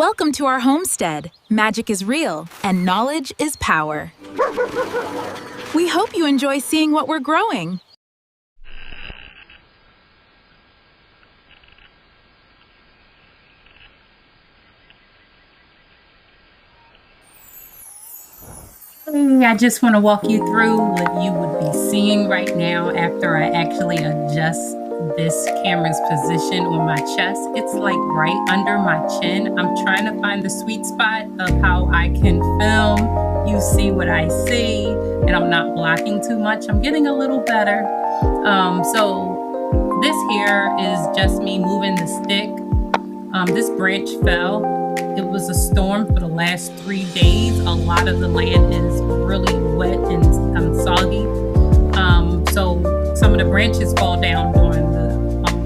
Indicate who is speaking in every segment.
Speaker 1: Welcome to our homestead. Magic is real, and knowledge is power. We hope you enjoy seeing what we're growing.
Speaker 2: I just want to walk you through what you would be seeing right now after I actually adjust this camera's position on my chest. It's like right under my chin. I'm trying to find the sweet spot of how I can film. You see what I see, and I'm not blocking too much. I'm getting a little better. So this here is just me moving the stick. This branch fell. It was a storm for the last 3 days. A lot of the land is really wet and soggy. So some of the branches fall down during the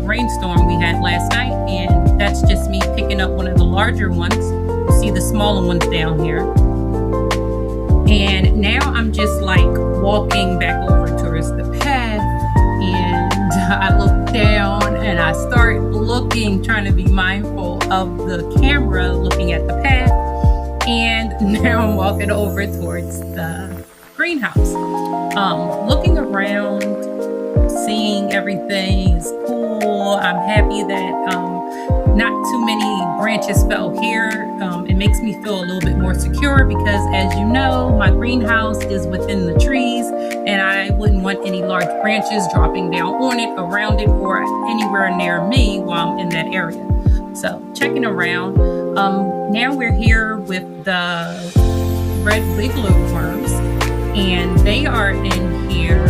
Speaker 2: rainstorm we had last night, and that's just me picking up one of the larger ones. You see the smaller ones down here. And now I'm just like walking back over towards the path, and I look down and I start looking, trying to be mindful of the camera, looking at the path. And now I'm walking over towards the greenhouse. Looking around, seeing everything is cool. I'm happy that not too many branches fell here. It makes me feel a little bit more secure because, as you know, my greenhouse is within the trees, and I wouldn't want any large branches dropping down on it, around it, or anywhere near me while I'm in that area. So checking around. Now we're here with the red wiggler worms, and they are in here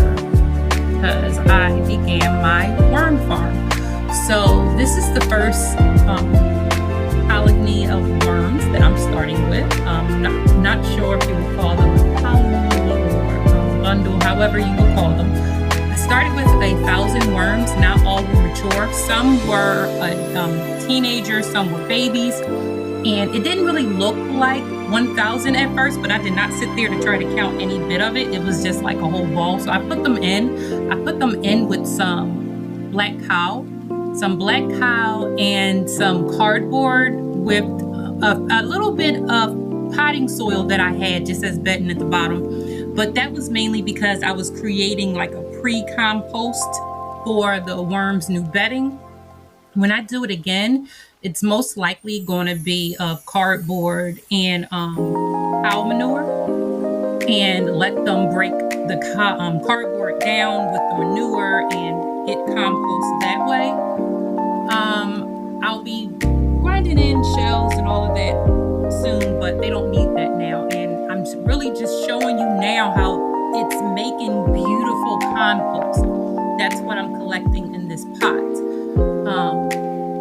Speaker 2: because I began my worm farm. So this is the first colony of worms that I'm starting with. Not sure if you would call them a colony or a bundle, however you would call them. I started with 1,000 worms. Not all were mature. Some were teenagers, some were babies. And it didn't really look like 1,000 at first, but I did not sit there to try to count any bit of it. It was just like a whole ball. So I put them in. I put them in with some black cow and some cardboard with a little bit of potting soil that I had just as bedding at the bottom. But that was mainly because I was creating like a pre-compost for the worms' new bedding. When I do it again, it's most likely going to be of cardboard and cow manure, and let them break the cardboard down with the manure and get compost that way. I'll be grinding in shells and all of that soon, but they don't need that now. And I'm really just showing you now how it's making beautiful compost. That's what I'm collecting in this pot.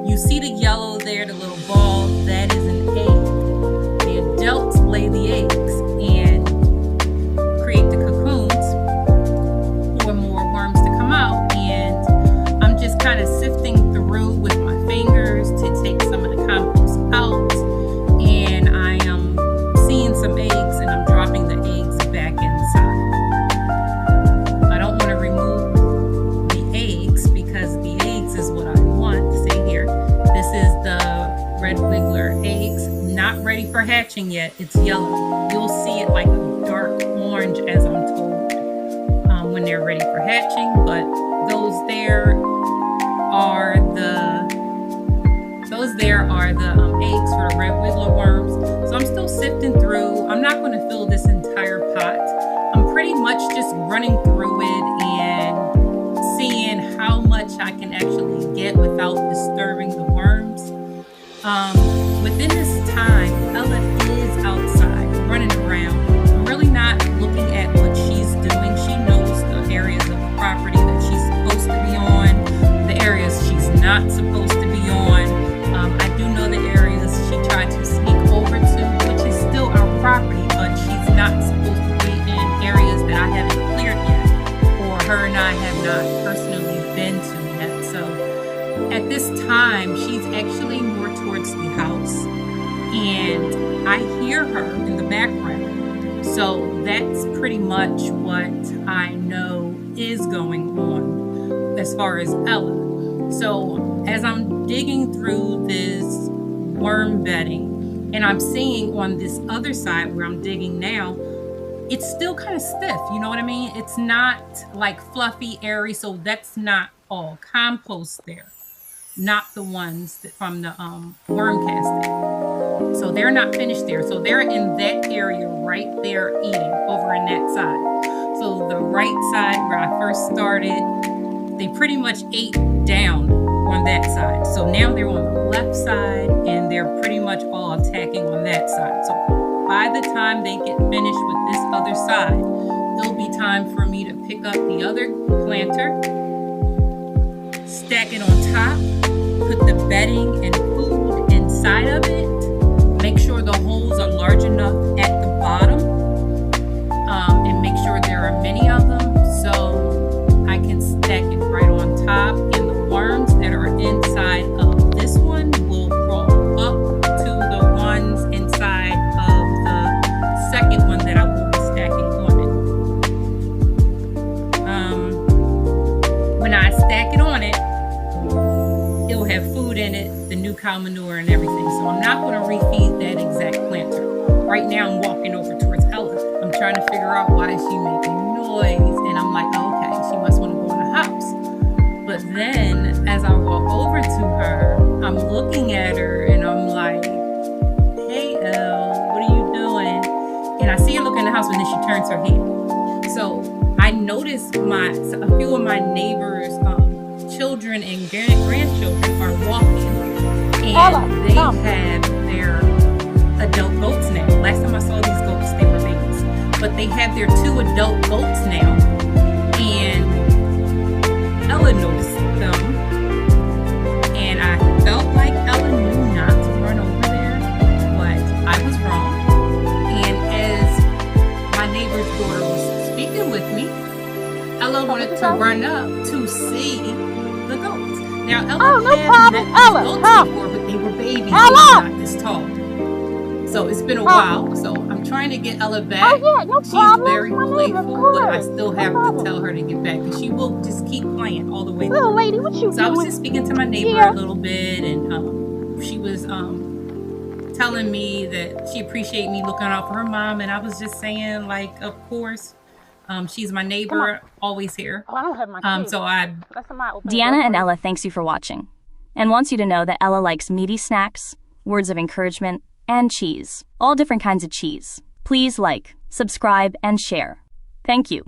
Speaker 2: You see the yellow there, the little ball, that is an egg. The adults lay the eggs and create the cocoons for more worms to come out. And I'm just kind of sifting through with my fingers to take some of the compost out. And I am seeing some eggs, and I'm dropping the eggs back inside. I don't want to remove the eggs because the eggs is what I want. See here, this is the red wiggler eggs, not ready for hatching yet. It's yellow. You'll see it like a dark orange, as I'm told, when they're ready for hatching. But those there are the eggs for the red wiggler worms. So I'm still sifting through. I'm not going to fill this entire pot. I'm pretty much just running through it and seeing how much I can actually get without disturbing the worms. Within this time, Ella is outside running around. I'm really not looking at what she's doing. She knows the areas of the property that she's supposed to be on, the areas she's not supposed to be on. I do know the areas she tried to sneak over to, which is still our property, but she's not supposed to be in areas that I haven't cleared yet, or her and I have not personally been to yet. So at this time, she's actually more towards the house, and I hear her in the background. So that's pretty much what I know is going on as far as Ella. So as I'm digging through this worm bedding, And I'm seeing on this other side where I'm digging now, it's still kind of stiff, you know what I mean? It's not like fluffy, airy, so that's not all compost there. Not the ones from the worm casting. So they're not finished there. So they're in that area right there eating over in that side. So the right side where I first started, they pretty much ate down on that side. So now they're on the left side and they're pretty much all attacking on that side. So by the time they get finished with this other side, it'll be time for me to pick up the other planter, stack it on top, put the bedding and food inside of it, make sure the holes are large enough at the bottom, and make sure there are many of them so I can stack it right on top, and the worms that are inside of this one will crawl up to the ones inside of the second one that I will be stacking on it. When I stack it on it, it will have food in it, the new cow manure and everything. So I'm not going to refeed that exact planter. Right now I'm walking over towards Ella. I'm trying to figure out why she's making noise. And I'm like, oh, okay, she must want to go in the house. But then as I walk over to her, I'm looking at her and I'm like, hey, Elle, what are you doing? And I see her look in the house and then she turns her head. So I noticed a few of my neighbors' children and grandchildren are walking, and they have their adult goats now. Last time I saw these goats, they were babies, but they have their 2 adult goats now, and Ella noticed them, and I felt like Ella knew not to run over there, but I was wrong. And as my neighbor's daughter was speaking with me, Ella wanted to run up to see the goats. Now, Ella had met these goats before, but they were babies, not this tall. So it's been a while. So I'm trying to get Ella back. She's very playful, but I still have to tell her to get back because she will just keep playing all the way through.
Speaker 3: Little lady, what you doing?
Speaker 2: So I was just speaking to my neighbor a little bit, and she was telling me that she appreciated me looking out for her mom, and I was just saying, like, of course. She's my neighbor, always here.
Speaker 3: Oh, I don't have my keys.
Speaker 4: DEANNA and Ella thanks you for watching and wants you to know that Ella likes meaty snacks, words of encouragement, and cheese. All different kinds of cheese. Please like, subscribe, and share. Thank you.